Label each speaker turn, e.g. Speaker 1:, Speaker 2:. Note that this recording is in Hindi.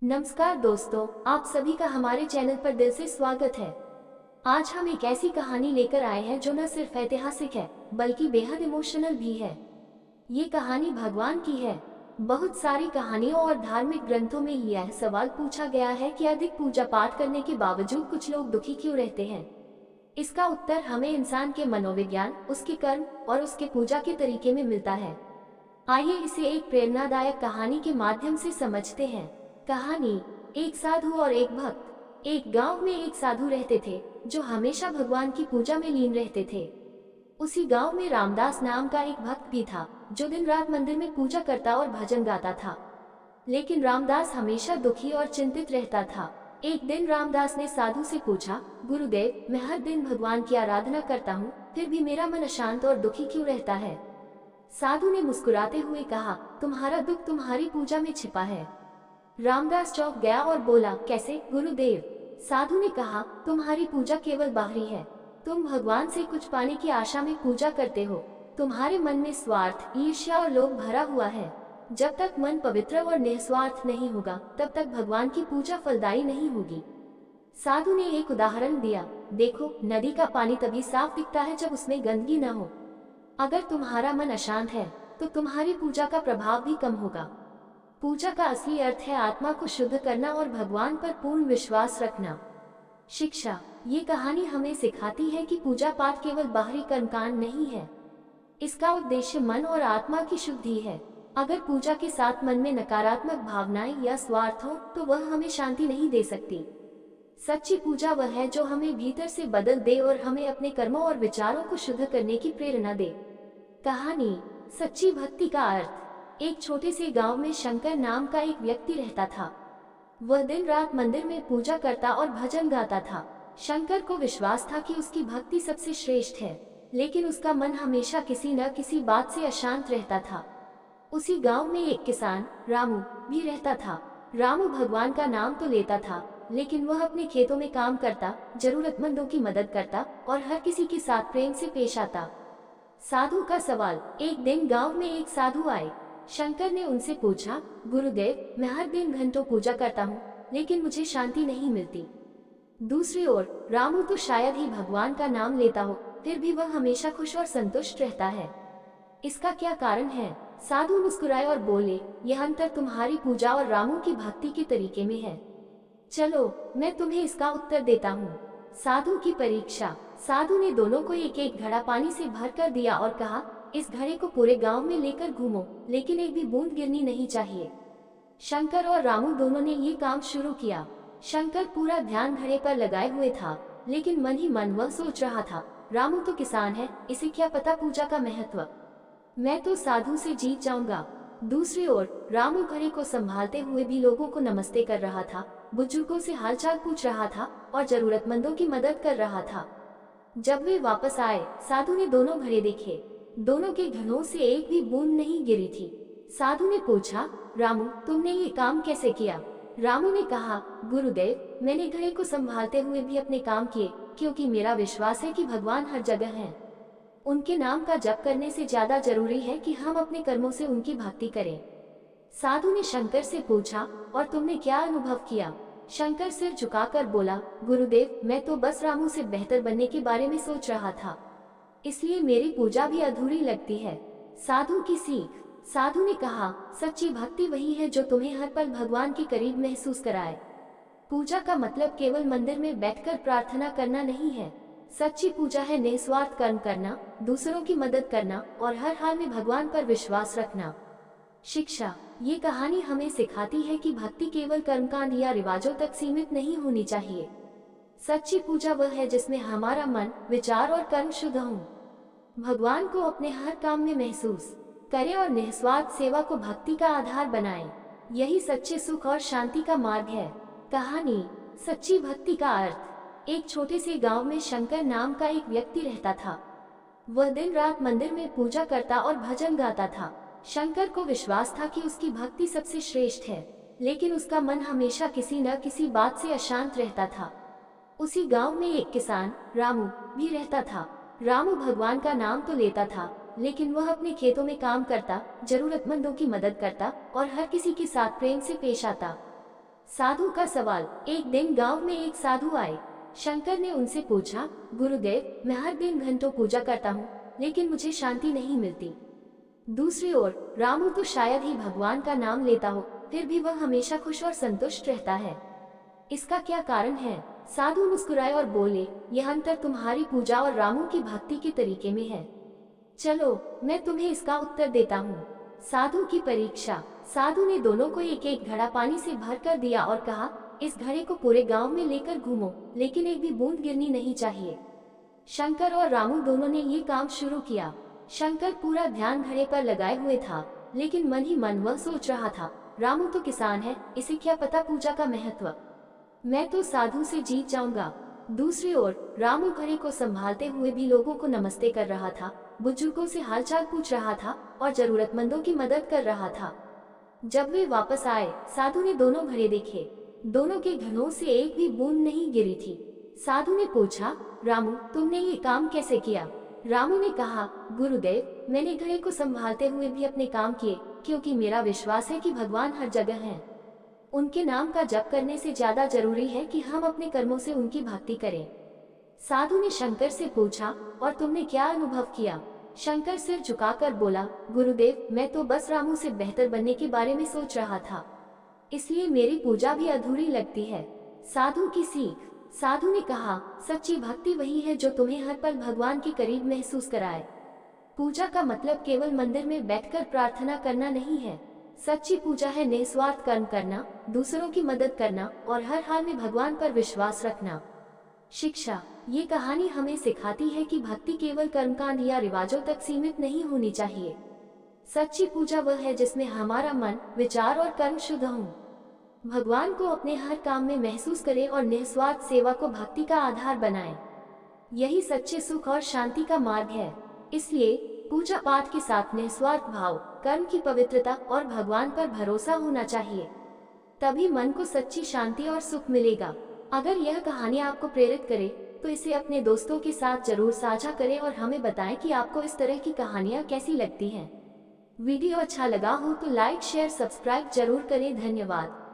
Speaker 1: नमस्कार दोस्तों, आप सभी का हमारे चैनल पर दिल से स्वागत है। आज हम एक ऐसी कहानी लेकर आए हैं जो न सिर्फ ऐतिहासिक है बल्कि बेहद इमोशनल भी है। ये कहानी भगवान की है। बहुत सारी कहानियों और धार्मिक ग्रंथों में यह सवाल पूछा गया है कि अधिक पूजा पाठ करने के बावजूद कुछ लोग दुखी क्यों रहते हैं। इसका उत्तर हमें इंसान के मनोविज्ञान, उसके कर्म और उसके पूजा के तरीके में मिलता है। आइए इसे एक प्रेरणादायक कहानी के माध्यम से समझते हैं। कहानी। एक साधु और एक भक्त। एक गांव में एक साधु रहते थे जो हमेशा भगवान की पूजा में लीन रहते थे। उसी गांव में रामदास नाम का एक भक्त भी था जो दिन रात मंदिर में पूजा करता और भजन गाता था। लेकिन रामदास हमेशा दुखी और चिंतित रहता था। एक दिन रामदास ने साधु से पूछा, गुरुदेव, मैं हर दिन भगवान की आराधना करता हूँ, फिर भी मेरा मन अशांत और दुखी क्यों रहता है। साधु ने मुस्कुराते हुए कहा, तुम्हारा दुख तुम्हारी पूजा में छिपा है। रामदास चौंक गया और बोला, कैसे गुरुदेव। साधु ने कहा, तुम्हारी पूजा केवल बाहरी है। तुम भगवान से कुछ पाने की आशा में पूजा करते हो। तुम्हारे मन में स्वार्थ, ईर्ष्या और लोभ भरा हुआ है। जब तक मन पवित्र और निस्वार्थ नहीं होगा तब तक भगवान की पूजा फलदायी नहीं होगी। साधु ने एक उदाहरण दिया, देखो, नदी का पानी तभी साफ दिखता है जब उसमें गंदगी न हो। अगर तुम्हारा मन अशांत है तो तुम्हारी पूजा का प्रभाव भी कम होगा। पूजा का असली अर्थ है आत्मा को शुद्ध करना और भगवान पर पूर्ण विश्वास रखना। शिक्षा। ये कहानी हमें सिखाती है कि पूजा पाठ केवल बाहरी कर्मकांड नहीं है। इसका उद्देश्य मन और आत्मा की शुद्धि है। अगर पूजा के साथ मन में नकारात्मक भावनाएं या स्वार्थ हो तो वह हमें शांति नहीं दे सकती। सच्ची पूजा वह है जो हमें भीतर से बदल दे और हमें अपने कर्मों और विचारों को शुद्ध करने की प्रेरणा दे। कहानी। सच्ची भक्ति का अर्थ। एक छोटे से गांव में शंकर नाम का एक व्यक्ति रहता था। वह दिन रात मंदिर में पूजा करता और भजन गाता था। शंकर को विश्वास था कि उसकी भक्ति सबसे श्रेष्ठ है, लेकिन उसका मन हमेशा किसी न किसी बात से अशांत रहता था। उसी गांव में एक किसान रामू भी रहता था। रामू भगवान का नाम तो लेता था, लेकिन वह अपने खेतों में काम करता, जरूरतमंदों की मदद करता और हर किसी के साथ प्रेम से पेश आता। साधु का सवाल। एक दिन गांव में एक साधु आए। शंकर ने उनसे पूछा, गुरुदेव, मैं हर दिन घंटों पूजा करता हूँ, लेकिन मुझे शांति नहीं मिलती। दूसरी ओर रामू तो शायद ही भगवान का नाम लेता हो, फिर भी वह हमेशा खुश और संतुष्ट रहता है। इसका क्या कारण है। साधु मुस्कुराए और बोले, यह अंतर तुम्हारी पूजा और रामू की भक्ति के तरीके में है। चलो, मैं तुम्हें इसका उत्तर देता हूँ। साधु की परीक्षा। साधु ने दोनों को एक एक घड़ा पानी से भर कर दिया और कहा, इस घड़े को पूरे गांव में लेकर घूमो, लेकिन एक भी बूंद गिरनी नहीं चाहिए। शंकर और रामू दोनों ने ये काम शुरू किया। शंकर पूरा ध्यान घड़े पर लगाए हुए था, लेकिन मन ही मन वह सोच रहा था, रामू तो किसान है, इसे क्या पता पूजा का महत्व। मैं तो साधु से जीत जाऊंगा। दूसरी ओर रामू घड़े को संभालते हुए भी लोगों को नमस्ते कर रहा था, बुजुर्गों से हालचाल पूछ रहा था और जरूरतमंदों की मदद कर रहा था। जब वे वापस आए, साधु ने दोनों घड़े देखे। दोनों के घड़ों से एक भी बूंद नहीं गिरी थी। साधु ने पूछा, रामू, तुमने ये काम कैसे किया। रामू ने कहा, गुरुदेव, मैंने घड़े को संभालते हुए भी अपने काम किए, क्योंकि मेरा विश्वास है कि भगवान हर जगह हैं। उनके नाम का जप करने से ज्यादा जरूरी है कि हम अपने कर्मों से उनकी भक्ति करें। साधु ने शंकर से पूछा, और तुमने क्या अनुभव किया। शंकर सिर झुकाकर बोला, गुरुदेव, मैं तो बस रामू से बेहतर बनने के बारे में सोच रहा था, इसलिए मेरी पूजा भी अधूरी लगती है। साधु की सीख। साधु ने कहा, सच्ची भक्ति वही है जो तुम्हें हर पल भगवान के करीब महसूस कराए। पूजा का मतलब केवल मंदिर में बैठकर प्रार्थना करना नहीं है। सच्ची पूजा है निस्वार्थ कर्म करना, दूसरों की मदद करना और हर हाल में भगवान पर विश्वास रखना। शिक्षा। ये कहानी हमें सिखाती है कि भक्ति केवल कर्मकांड या रिवाजों तक सीमित नहीं होनी चाहिए। सच्ची पूजा वह है जिसमें हमारा मन, विचार और कर्म शुद्ध हों। भगवान को अपने हर काम में महसूस करें और निस्वार्थ सेवा को भक्ति का आधार बनाएं। यही सच्चे सुख और शांति का मार्ग है। कहानी। सच्ची भक्ति का अर्थ। एक छोटे से गांव में शंकर नाम का एक व्यक्ति रहता था। वह दिन रात मंदिर में पूजा करता और भजन गाता था। शंकर को विश्वास था कि उसकी भक्ति सबसे श्रेष्ठ है, लेकिन उसका मन हमेशा किसी न किसी बात से अशांत रहता था। उसी गांव में एक किसान रामू भी रहता था। रामू भगवान का नाम तो लेता था, लेकिन वह अपने खेतों में काम करता, जरूरतमंदों की मदद करता और हर किसी के साथ प्रेम से पेश आता। साधु का सवाल। एक दिन गांव में एक साधु आए। शंकर ने उनसे पूछा, गुरुदेव, मैं हर दिन घंटों पूजा करता हूँ, लेकिन मुझे शांति नहीं मिलती। दूसरी ओर रामू तो शायद ही भगवान का नाम लेता हो, फिर भी वह हमेशा खुश और संतुष्ट रहता है। इसका क्या कारण है? साधु मुस्कुराए और बोले, यह अंतर तुम्हारी पूजा और रामू की भक्ति के तरीके में है। चलो मैं तुम्हें इसका उत्तर देता हूँ। साधु की परीक्षा। साधु ने दोनों को एक एक घड़ा पानी से भर कर दिया और कहा, इस घड़े को पूरे गांव में लेकर घूमो, लेकिन एक भी बूंद गिरनी नहीं चाहिए। शंकर और रामू दोनों ने ये काम शुरू किया। शंकर पूरा ध्यान घड़े पर लगाए हुए था, लेकिन मन ही मन वह सोच रहा था, रामू तो किसान है, इसे क्या पता पूजा का महत्व। मैं तो साधु से जीत जाऊंगा। दूसरी ओर रामू घड़े को संभालते हुए भी लोगों को नमस्ते कर रहा था, बुजुर्गों से हालचाल पूछ रहा था और जरूरतमंदों की मदद कर रहा था। जब वे वापस आए, साधु ने दोनों घड़े देखे। दोनों के घड़ों से एक भी बूंद नहीं गिरी थी। साधु ने पूछा, रामू, तुमने ये काम कैसे किया? रामू ने कहा, गुरुदेव, मैंने घड़े को संभालते हुए भी अपने काम किए, क्योंकि मेरा विश्वास है कि भगवान हर जगह हैं। उनके नाम का जप करने से ज्यादा जरूरी है कि हम अपने कर्मों से उनकी भक्ति करें। साधु ने शंकर से पूछा, और तुमने क्या अनुभव किया? शंकर सिर झुकाकर बोला, गुरुदेव, मैं तो बस रामू से बेहतर बनने के बारे में सोच रहा था, इसलिए मेरी पूजा भी अधूरी लगती है। साधु की सीख। साधु ने कहा, सच्ची भक्ति वही है जो तुम्हें हर पल भगवान के करीब महसूस कराए। पूजा का मतलब केवल मंदिर में बैठकर प्रार्थना करना नहीं है। सच्ची पूजा है निस्वार्थ कर्म करना, दूसरों की मदद करना और हर हाल में भगवान पर विश्वास रखना। शिक्षा। ये कहानी हमें सिखाती है कि भक्ति केवल कर्मकांड या रिवाजों तक सीमित नहीं होनी चाहिए। सच्ची पूजा वह है जिसमें हमारा मन, विचार और कर्म शुद्ध हों। भगवान को अपने हर काम में महसूस करें और निस्वार्थ सेवा को भक्ति का आधार बनाएं। यही सच्चे सुख और शांति का मार्ग है। इसलिए पूजा पाठ के साथ निस्वार्थ भाव, कर्म की पवित्रता और भगवान पर भरोसा होना चाहिए। तभी मन को सच्ची शांति और सुख मिलेगा। अगर यह कहानी आपको प्रेरित करे तो इसे अपने दोस्तों के साथ जरूर साझा करें और हमें बताएं कि आपको इस तरह की कहानियाँ कैसी लगती हैं। वीडियो अच्छा लगा हो तो लाइक, शेयर, सब्सक्राइब जरूर करें। धन्यवाद।